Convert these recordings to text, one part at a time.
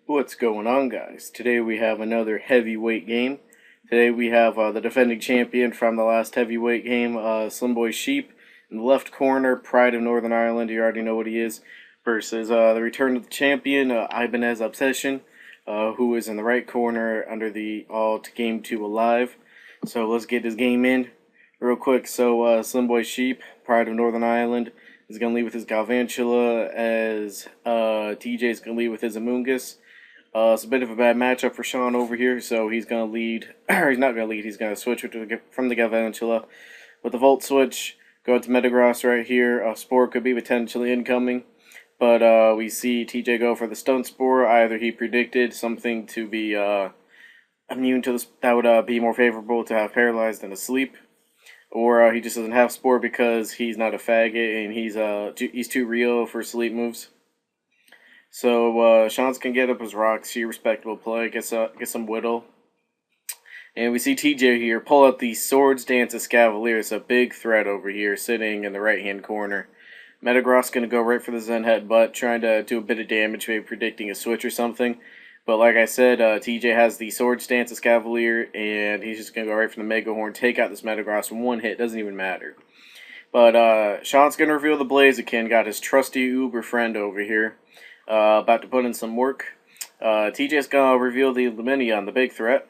What's going on, guys? Today we have another heavyweight game. Today we have the defending champion from the last heavyweight game, SlimboySheep. In the left corner, Pride of Northern Ireland, you already know what he is, versus the return of the champion, IbanezObsession, who is in the right corner under the Alt Game 2 Alive. So let's get this game in real quick. So SlimboySheep, Pride of Northern Ireland, is going to lead with his Galvantula, as TJ is going to lead with his Amoonguss. It's a bit of a bad matchup for Sean over here, so he's going to lead, or he's not going to lead, he's going to switch from the Galvantula with the Volt switch, go to Metagross right here. Spore could be potentially incoming, but we see TJ go for the Stun Spore. Either he predicted something to be immune to this, that would be more favorable to have paralyzed than asleep, or he just doesn't have Spore because he's not a faggot and he's too real for sleep moves. So Sean's can get up his Roxy, respectable play, get some Whittle. And we see TJ here pull out the Swords Dance Escavalier. It's a big threat over here, sitting in the right-hand corner. Metagross going to go right for the Zen Headbutt, trying to do a bit of damage, maybe predicting a switch or something. But like I said, TJ has the Swords Dance Escavalier, and he's just going to go right for the Mega Horn, take out this Metagross in one hit, doesn't even matter. But Sean's going to reveal the Blaziken, got his trusty Uber friend over here. About to put in some work. TJ's going to reveal the Lumineon, the big threat.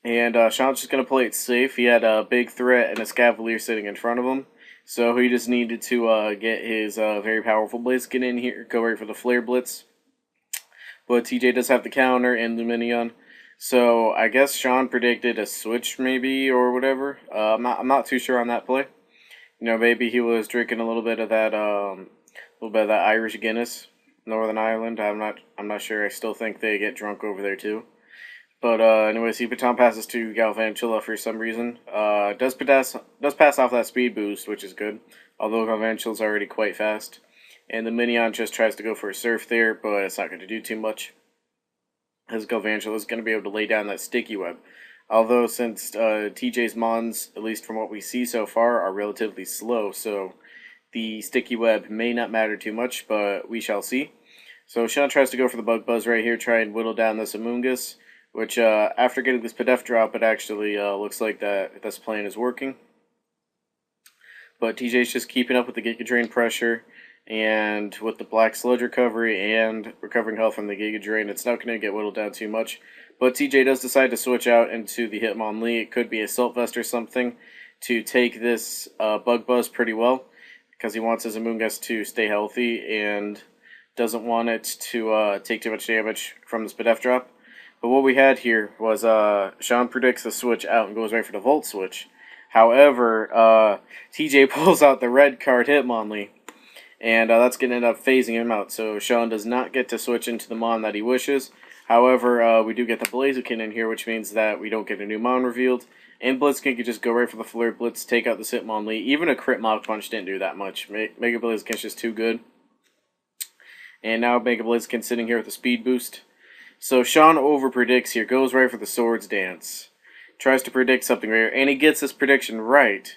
And Sean's just going to play it safe. He had a big threat and a Scavalier sitting in front of him. So he just needed to get his very powerful Blaziken in here, go right for the Flare Blitz. But TJ does have the counter and Lumineon. So I guess Sean predicted a switch maybe or whatever. I'm not too sure on that play. You know, maybe he was drinking a little bit of that Irish Guinness. Northern Ireland. I'm not sure. I still think they get drunk over there too. But anyways, he baton passes to Galvantula for some reason. Does pass off that speed boost, which is good. Although Galvantula's already quite fast. And the Minion just tries to go for a surf there, but it's not going to do too much. As Galvantula is going to be able to lay down that sticky web. Although since TJ's Mons, at least from what we see so far, are relatively slow, so the sticky web may not matter too much, but we shall see. So Sean tries to go for the Bug Buzz right here, try and whittle down this Amoonguss, which after getting this Pedef drop, it actually looks like this plan is working. But TJ's just keeping up with the Giga Drain pressure, and with the Black Sludge recovery and recovering health from the Giga Drain, it's not going to get whittled down too much. But TJ does decide to switch out into the Hitmonlee. It could be Assault Vest or something to take this Bug Buzz pretty well, because he wants his Amoonguss to stay healthy and doesn't want it to take too much damage from this Pedef drop. But what we had here was Sean predicts the switch out and goes right for the Volt switch. However, TJ pulls out the red card Hitmonlee, and that's going to end up phasing him out. So Sean does not get to switch into the Mon that he wishes. However, we do get the Blaziken in here, which means that we don't get a new Mon revealed. And Blitzkin could just go right for the Flare Blitz, take out the Hitmonlee. Even a crit Mach Punch didn't do that much. Mega Blaziken's just too good. And now Mega Blaziken sitting here with a speed boost. So Sean overpredicts here, goes right for the Swords Dance. Tries to predict something right here, and he gets this prediction right.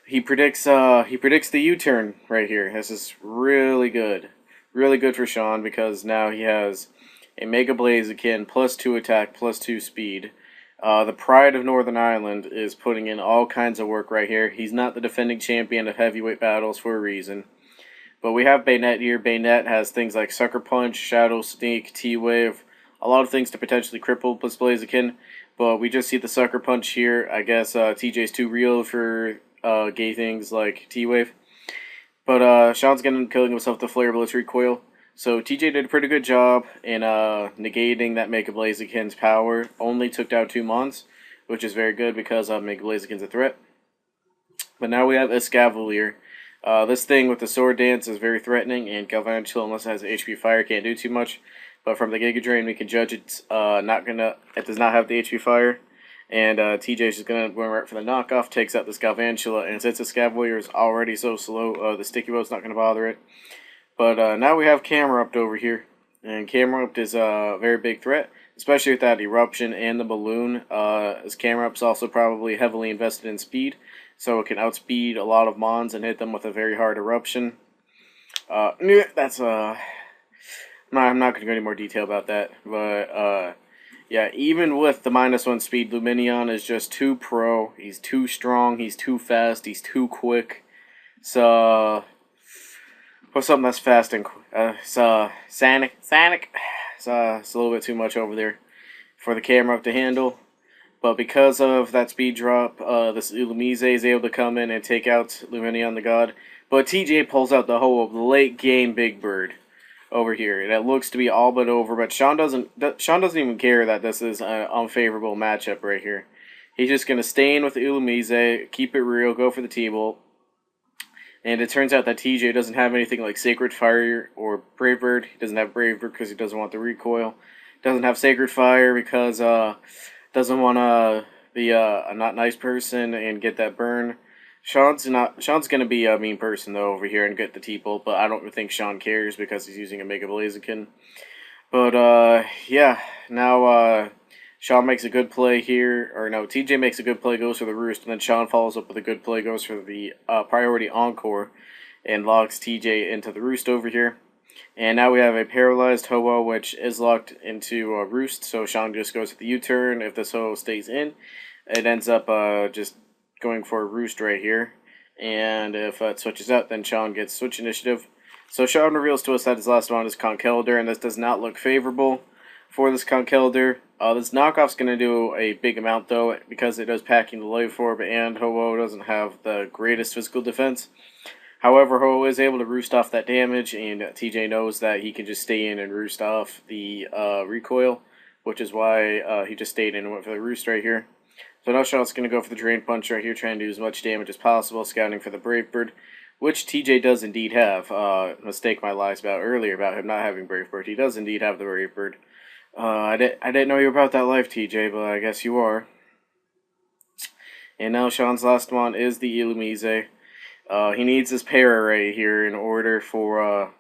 He predicts the U-turn right here. This is really good. Really good for Sean, because now he has a Mega Blaziken, plus 2 attack, plus 2 speed. The Pride of Northern Ireland is putting in all kinds of work right here. He's not the defending champion of heavyweight battles for a reason. But we have Baynet here. Baynet has things like Sucker Punch, Shadow Sneak, T-Wave, a lot of things to potentially cripple plus Blaziken. But we just see the Sucker Punch here. I guess TJ's too real for gay things like T-Wave. But Sean's killing himself with the Flare Blitz recoil. So TJ did a pretty good job in negating that Mega Blaziken's power. Only took down 2 Mons, which is very good because Mega Blaziken's a threat. But now we have Escavalier. This thing with the Sword Dance is very threatening, and Galvantula, unless it has HP Fire, can't do too much. But from the Giga Drain, we can judge it does not have the HP Fire. And TJ's just going to go right for the knockoff, takes out this Galvantula, and since Escavalier is already so slow, the Sticky Web's not going to bother it. But now we have Camerupt over here, and Camerupt is a very big threat, especially with that Eruption and the Balloon, as Camrupt's also probably heavily invested in speed, so it can outspeed a lot of Mons and hit them with a very hard Eruption. That's I'm not going to go any more detail about that. But, yeah, even with the -1 speed, Luminion is just too pro. He's too strong. He's too fast. He's too quick. So, for something that's fast and Sonic. It's a little bit too much over there for the camera to handle. But because of that speed drop, this Ulumize is able to come in and take out Luminion the God. But TJ pulls out the whole late game Big Bird over here. That looks to be all but over. But Sean doesn't even care that this is an unfavorable matchup right here. He's just going to stay in with the Ulumize, keep it real, go for the T-Bolt. And it turns out that TJ doesn't have anything like Sacred Fire or Brave Bird. He doesn't have Brave Bird because he doesn't want the recoil. Doesn't have Sacred Fire because doesn't want to be a not nice person and get that burn. Sean's gonna be a mean person though over here and get the T-Bolt, but I don't think Sean cares because he's using a Mega Blaziken. But yeah, now Sean makes a good play here, or no, TJ makes a good play, goes for the Roost, and then Sean follows up with a good play, goes for the Priority Encore, and locks TJ into the Roost over here. And now we have a paralyzed Ho-Oh, which is locked into Roost, so Sean just goes for the U-turn. If this Ho-Oh stays in, it ends up just going for a Roost right here. And if it switches out, then Sean gets switch initiative. So Sean reveals to us that his last one is Conkeldurr, and this does not look favorable for this Conkeldurr. This knockoff's going to do a big amount, though, because it does packing the Life Orb, and Ho-Oh doesn't have the greatest physical defense. However, Ho is able to roost off that damage, and TJ knows that he can just stay in and roost off the recoil, which is why he just stayed in and went for the roost right here. So now Sean's going to go for the Drain Punch right here, trying to do as much damage as possible, scouting for the Brave Bird, which TJ does indeed have. Mistake my lies about earlier about him not having Brave Bird. He does indeed have the Brave Bird. I didn't know you were about that life, TJ, but I guess you are. And now Sean's last one is the Ulumize. He needs his para right here in order for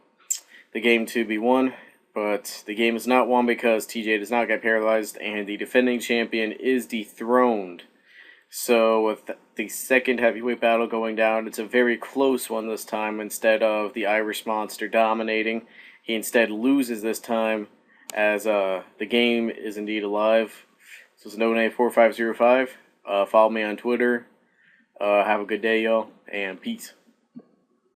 the game to be won. But the game is not won because TJ does not get paralyzed and the defending champion is dethroned. So with the second heavyweight battle going down, it's a very close one this time. Instead of the Irish Monster dominating, he instead loses this time as the game is indeed alive. This is NoName4505. Follow me on Twitter. Have a good day, y'all, and peace.